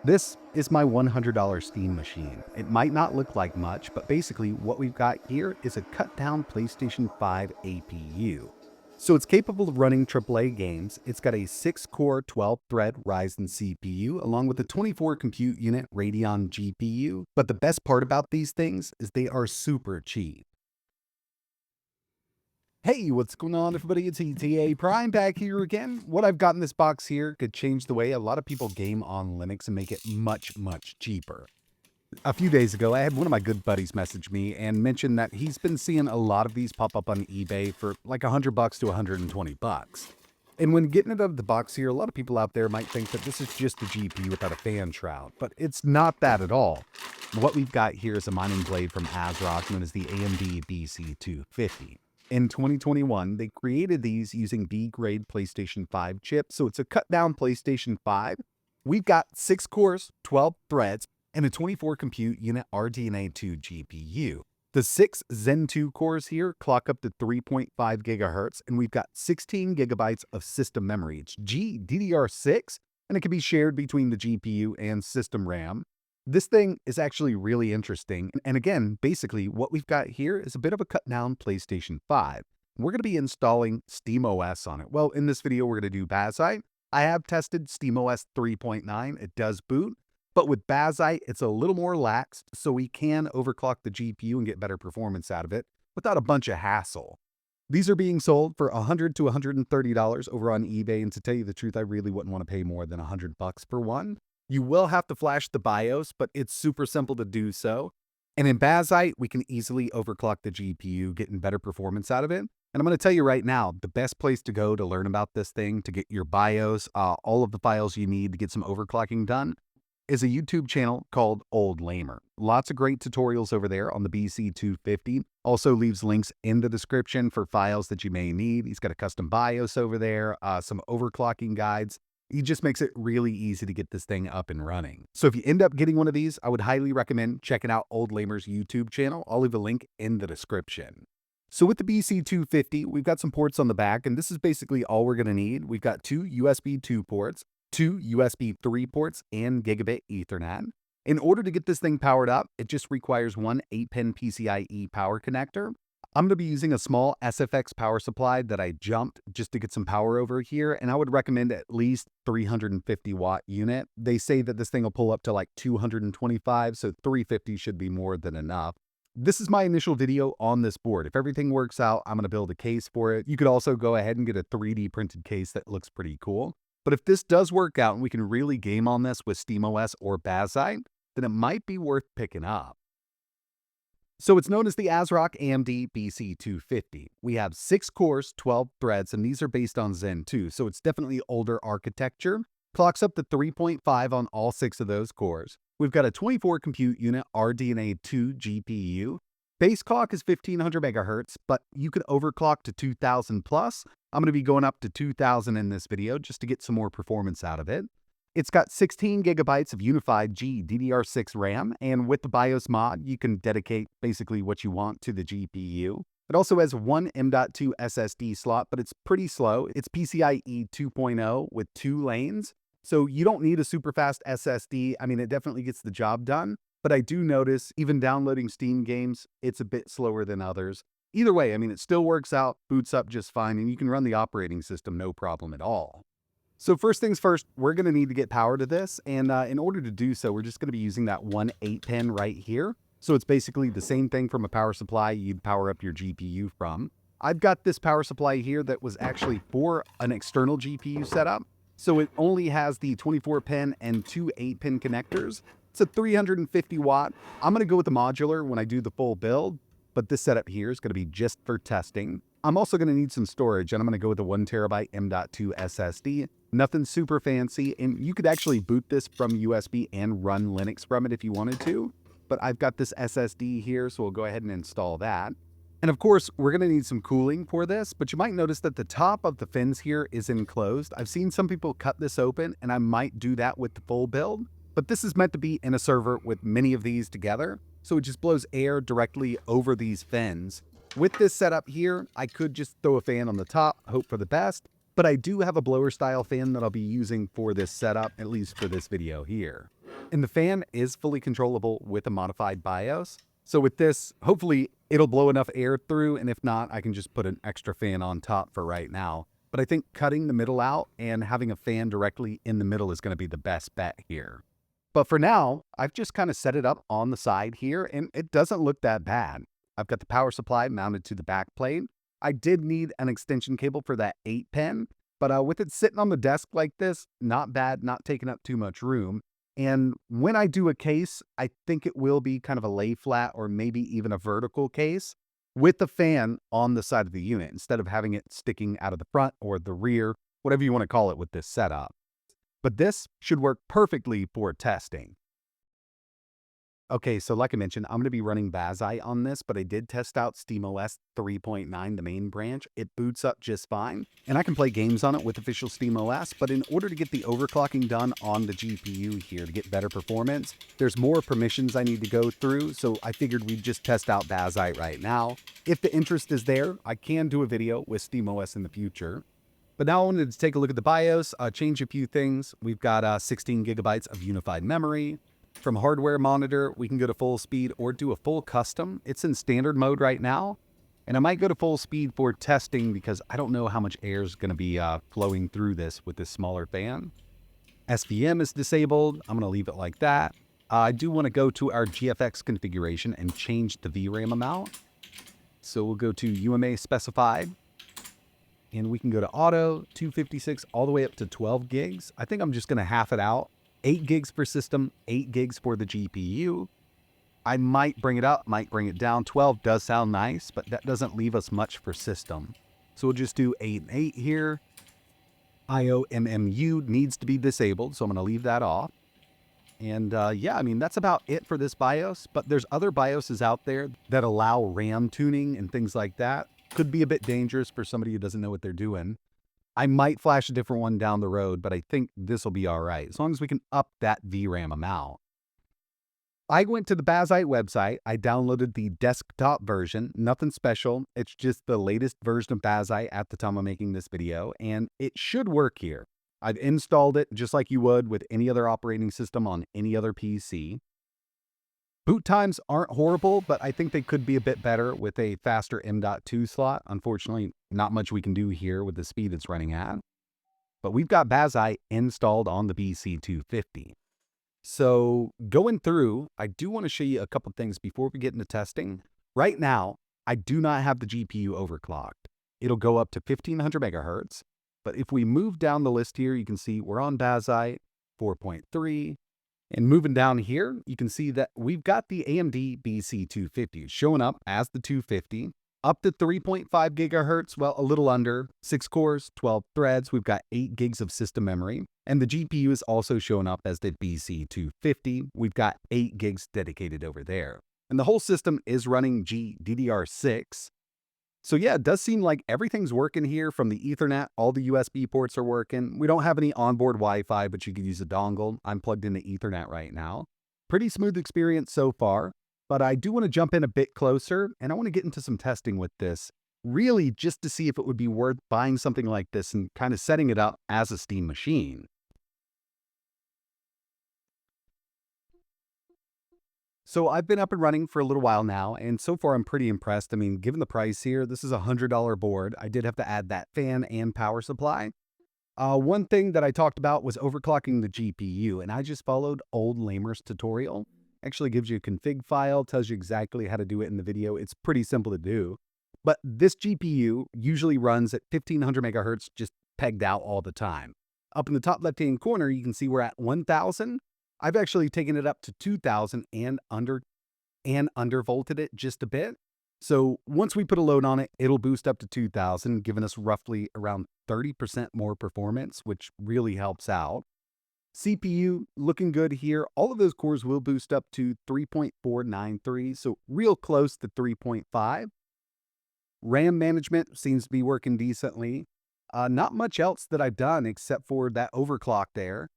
This is my $100 Steam machine. It might not look like much, but basically what we've got here is a cut-down PlayStation 5 APU. So it's capable of running AAA games. It's got a 6-core, 12-thread Ryzen CPU, along with a 24 compute unit Radeon GPU. But the best part about these things is they are super cheap. Hey, what's going on, everybody? It's etaprime back here again. What I've got in this box here could change the way a lot of people game on Linux and make it much, much cheaper. A few days ago, I had one of my good buddies message me and mention that he's been seeing a lot of these pop up on eBay for like $100 to $120. And when getting it out of the box here, a lot of people out there might think that this is just a GPU without a fan shroud, but it's not that at all. What we've got here is a mining blade from ASRock known as the AMD BC-250. In 2021, they created these using B-grade PlayStation 5 chips, so it's a cut-down PlayStation 5. We've got 6 cores, 12 threads, and a 24 compute unit RDNA 2 GPU. The 6 Zen 2 cores here clock up to 3.5 gigahertz, and we've got 16 gigabytes of system memory. It's GDDR6, and it can be shared between the GPU and system RAM. This thing is actually really interesting. And again, basically what we've got here is a bit of a cut down PlayStation 5. We're going to be installing SteamOS on it. Well, in this video, we're going to do Bazzite. I have tested SteamOS 3.9. It does boot, but with Bazzite, it's a little more lax, so we can overclock the GPU and get better performance out of it without a bunch of hassle. These are being sold for $100 to $130 over on eBay, and to tell you the truth, I really wouldn't want to pay more than $100 for one. You will have to flash the BIOS, but it's super simple to do so. And in Bazzite, we can easily overclock the GPU, getting better performance out of it. And I'm going to tell you right now, the best place to go to learn about this thing, to get your BIOS, all of the files you need to get some overclocking done, is a YouTube channel called Old Lamer. Lots of great tutorials over there on the BC-250. Also leaves links in the description for files that you may need. He's got a custom BIOS over there, some overclocking guides. He just makes it really easy to get this thing up and running. So if you end up getting one of these, I would highly recommend checking out Old Lamer's YouTube channel. I'll leave a link in the description. So with the BC-250, we've got some ports on the back, and this is basically all we're going to need. We've got 2 USB 2 ports, 2 USB 3 ports, and gigabit Ethernet. In order to get this thing powered up, it just requires one 8-pin PCIe power connector. I'm going to be using a small SFX power supply that I jumped just to get some power over here, and I would recommend at least 350 watt unit. They say that this thing will pull up to like 225, so 350 should be more than enough. This is my initial video on this board. If everything works out, I'm going to build a case for it. You could also go ahead and get a 3D printed case that looks pretty cool. But if this does work out and we can really game on this with SteamOS or Bazzite, then it might be worth picking up. So it's known as the ASRock AMD BC-250. We have 6 cores, 12 threads, and these are based on Zen 2, so it's definitely older architecture. Clocks up to 3.5 on all 6 of those cores. We've got a 24 compute unit RDNA 2 GPU. Base clock is 1500 megahertz, but you could overclock to 2000 plus. I'm going to be going up to 2000 in this video just to get some more performance out of it. It's got 16 gigabytes of unified GDDR6 RAM, and with the BIOS mod, you can dedicate basically what you want to the GPU. It also has one M.2 SSD slot, but it's pretty slow. It's PCIe 2.0 with 2 lanes, so you don't need a super fast SSD. I mean, it definitely gets the job done, but I do notice even downloading Steam games, it's a bit slower than others. Either way, I mean, it still works out, boots up just fine, and you can run the operating system no problem at all. So first things first, we're going to need to get power to this, and in order to do so, we're just going to be using that one 8-pin right here. So it's basically the same thing from a power supply you'd power up your GPU from. I've got this power supply here that was actually for an external GPU setup, so it only has the 24-pin and 2 8-pin connectors. It's a 350 watt. I'm going to go with the modular when I do the full build, but this setup here is going to be just for testing. I'm also going to need some storage, and I'm going to go with a 1 terabyte M.2 SSD. Nothing super fancy, and you could actually boot this from USB and run Linux from it if you wanted to. But I've got this SSD here, so we'll go ahead and install that. And of course, we're going to need some cooling for this, but you might notice that the top of the fins here is enclosed. I've seen some people cut this open, and I might do that with the full build. But this is meant to be in a server with many of these together, so it just blows air directly over these fins. With this setup here, I could just throw a fan on the top, hope for the best, but I do have a blower style fan that I'll be using for this setup, at least for this video here. And the fan is fully controllable with a modified BIOS. So with this, hopefully it'll blow enough air through, and if not, I can just put an extra fan on top for right now. But I think cutting the middle out and having a fan directly in the middle is going to be the best bet here. But for now, I've just kind of set it up on the side here, and it doesn't look that bad. I've got the power supply mounted to the back plate. I did need an extension cable for that 8-pin, but with it sitting on the desk like this, not bad, not taking up too much room. And when I do a case, I think it will be kind of a lay flat or maybe even a vertical case with the fan on the side of the unit instead of having it sticking out of the front or the rear, whatever you want to call it with this setup. But this should work perfectly for testing. Okay, so like I mentioned, I'm going to be running Bazzite on this, but I did test out SteamOS 3.9, the main branch. It boots up just fine, and I can play games on it with official SteamOS, but in order to get the overclocking done on the GPU here to get better performance, there's more permissions I need to go through, so I figured we'd just test out Bazzite right now. If the interest is there, I can do a video with SteamOS in the future. But now I wanted to take a look at the BIOS, change a few things. We've got 16 gigabytes of unified memory. From hardware monitor, we can go to full speed or do a full custom. It's in standard mode right now. And I might go to full speed for testing because I don't know how much air is going to be flowing through this with this smaller fan. SVM is disabled. I'm going to leave it like that. I do want to go to our GFX configuration and change the VRAM amount. So we'll go to UMA specified. And we can go to auto, 256, all the way up to 12 gigs. I think I'm just going to half it out. 8 gigs per system, 8 gigs for the GPU. I might bring it up, might bring it down. 12 does sound nice, but that doesn't leave us much for system. So we'll just do 8 and 8 here. IOMMU needs to be disabled, so I'm going to leave that off. And yeah, I mean, that's about it for this BIOS, but there's other BIOSes out there that allow RAM tuning and things like that. Could be a bit dangerous for somebody who doesn't know what they're doing. I might flash a different one down the road, but I think this will be all right, as long as we can up that VRAM amount. I went to the Bazzite website. I downloaded the desktop version. Nothing special. It's just the latest version of Bazzite at the time of making this video, and it should work here. I've installed it just like you would with any other operating system on any other PC. Boot times aren't horrible, but I think they could be a bit better with a faster M.2 slot. Unfortunately, not much we can do here with the speed it's running at. But we've got Bazzite installed on the BC-250. So going through, I do want to show you a couple things before we get into testing. Right now, I do not have the GPU overclocked. It'll go up to 1500 megahertz. But if we move down the list here, you can see we're on Bazzite 4.3. And moving down here, you can see that we've got the AMD BC-250 showing up as the 250, up to 3.5 gigahertz, well, a little under, 6 cores, 12 threads. We've got 8 gigs of system memory. And the GPU is also showing up as the BC-250. We've got 8 gigs dedicated over there. And the whole system is running GDDR6. So yeah, it does seem like everything's working here from the Ethernet. All the USB ports are working. We don't have any onboard Wi-Fi, but you could use a dongle. I'm plugged into Ethernet right now. Pretty smooth experience so far, but I do want to jump in a bit closer, and I want to get into some testing with this, really just to see if it would be worth buying something like this and kind of setting it up as a Steam machine. So I've been up and running for a little while now, and so far I'm pretty impressed. I mean, given the price here, this is a $100 board. I did have to add that fan and power supply. One thing that I talked about was overclocking the GPU, and I just followed old Lamer's tutorial. Actually gives you a config file, tells you exactly how to do it in the video. It's pretty simple to do. But this GPU usually runs at 1500 megahertz, just pegged out all the time. Up in the top left-hand corner, you can see we're at 1000. I've actually taken it up to 2000 and undervolted it just a bit. So once we put a load on it, it'll boost up to 2000, giving us roughly around 30% more performance, which really helps out. CPU looking good here. All of those cores will boost up to 3.493, so real close to 3.5. RAM management seems to be working decently. Not much else that I've done except for that overclock there.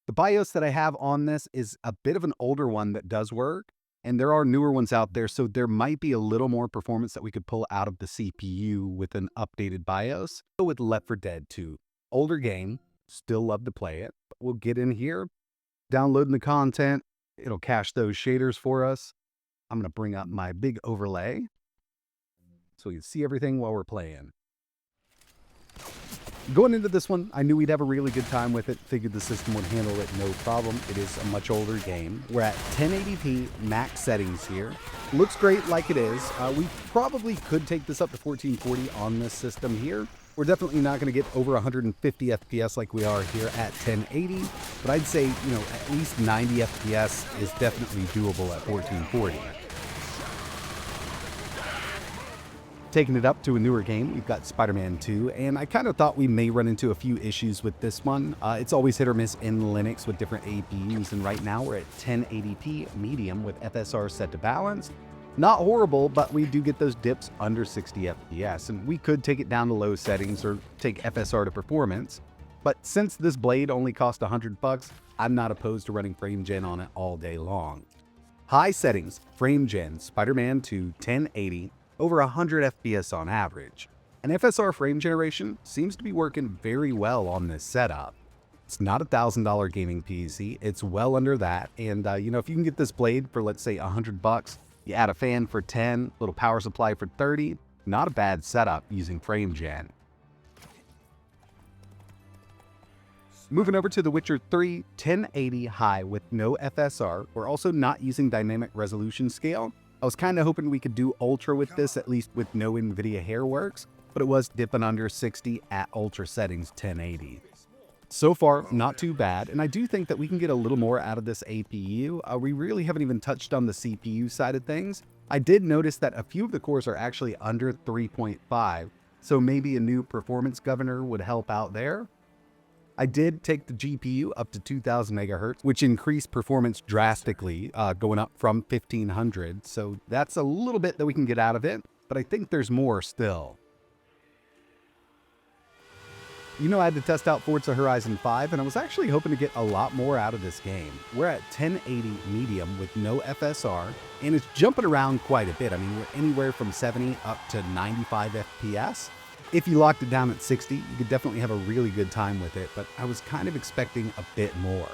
The BIOS that I have on this is a bit of an older one that does work, and there are newer ones out there, so there might be a little more performance that we could pull out of the CPU with an updated BIOS. Go with Left 4 Dead 2. Older game, still love to play it, but we'll get in here. downloading the content. It'll cache those shaders for us. I'm going to bring up my big overlay so we can see everything while we're playing. Going into this one, I knew we'd have a really good time with it. Figured the system would handle it no problem. It is a much older game. We're at 1080p max settings here. Looks great like it is. We probably could take this up to 1440 on this system here. We're definitely not going to get over 150 FPS like we are here at 1080, but I'd say, at least 90 FPS is definitely doable at 1440. Taking it up to a newer game, we've got Spider-Man 2, and I kind of thought we may run into a few issues with this one. It's always hit or miss in Linux with different APUs, and right now we're at 1080p medium with FSR set to balance. Not horrible, but we do get those dips under 60 FPS, and we could take it down to low settings or take FSR to performance. But since this blade only cost $100, I'm not opposed to running Frame Gen on it all day long. High settings, Frame Gen, Spider-Man 2, 1080, over 100 FPS on average. And FSR frame generation seems to be working very well on this setup. It's not a $1,000 gaming PC, it's well under that, and if you can get this blade for, let's say, $100, you add a fan for 10, little power supply for 30, not a bad setup using Frame Gen. Moving over to The Witcher 3, 1080 high with no FSR. We're also not using dynamic resolution scale. I was kind of hoping we could do ultra with this, at least with no NVIDIA Hairworks, but it was dipping under 60 at ultra settings 1080. So far, not too bad, and I do think that we can get a little more out of this APU. We really haven't even touched on the CPU side of things. I did notice that a few of the cores are actually under 3.5, so maybe a new performance governor would help out there. I did take the GPU up to 2000 MHz, which increased performance drastically, going up from 1500. So that's a little bit that we can get out of it, but I think there's more still. I had to test out Forza Horizon 5, and I was actually hoping to get a lot more out of this game. We're at 1080 medium with no FSR, and it's jumping around quite a bit. I mean, we're anywhere from 70 up to 95 FPS. If you locked it down at 60, you could definitely have a really good time with it, but I was kind of expecting a bit more.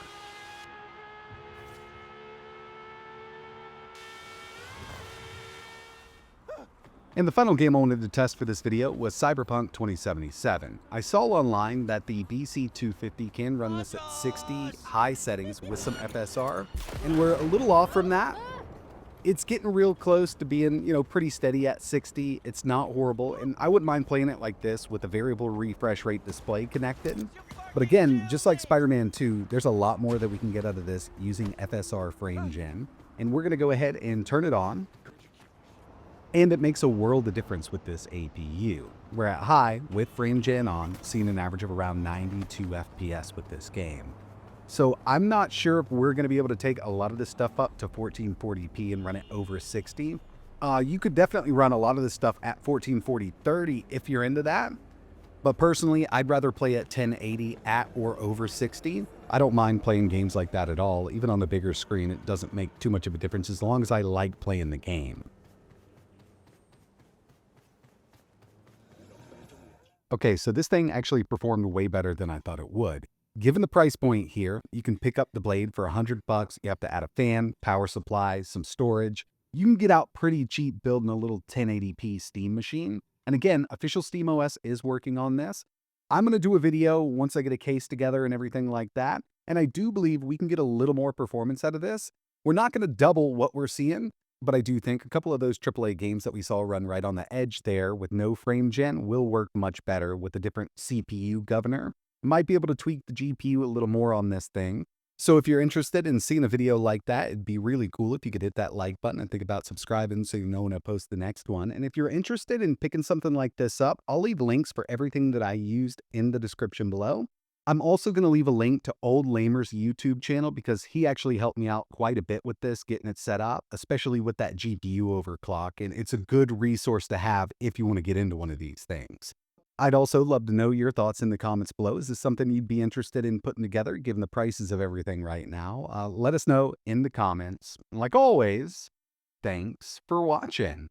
And the final game I wanted to test for this video was Cyberpunk 2077. I saw online that the BC-250 can run this at 60 high settings with some FSR, and we're a little off from that. It's getting real close to being, pretty steady at 60. It's not horrible, and I wouldn't mind playing it like this with a variable refresh rate display connected. But again, just like Spider-Man 2, there's a lot more that we can get out of this using FSR Frame Gen. And we're going to go ahead and turn it on. And it makes a world of difference with this APU. We're at high with Frame Gen on, seeing an average of around 92 FPS with this game. So I'm not sure if we're going to be able to take a lot of this stuff up to 1440p and run it over 60. You could definitely run a lot of this stuff at 1440-30 if you're into that. But personally, I'd rather play at 1080 at or over 60. I don't mind playing games like that at all. Even on the bigger screen, it doesn't make too much of a difference as long as I like playing the game. Okay, so this thing actually performed way better than I thought it would. Given the price point here, you can pick up the blade for $100. You have to add a fan, power supply, some storage. You can get out pretty cheap building a little 1080p Steam machine. And again, official SteamOS is working on this. I'm going to do a video once I get a case together and everything like that. And I do believe we can get a little more performance out of this. We're not going to double what we're seeing, but I do think a couple of those AAA games that we saw run right on the edge there with no frame gen will work much better with a different CPU governor. Might be able to tweak the GPU a little more on this thing. So if you're interested in seeing a video like that, it'd be really cool if you could hit that like button and think about subscribing so you know when I post the next one. And if you're interested in picking something like this up, I'll leave links for everything that I used in the description below. I'm also going to leave a link to Old Lamer's YouTube channel because he actually helped me out quite a bit with this, getting it set up, especially with that GPU overclock. And it's a good resource to have if you want to get into one of these things. I'd also love to know your thoughts in the comments below. Is this something you'd be interested in putting together, given the prices of everything right now? Let us know in the comments. And like always, thanks for watching.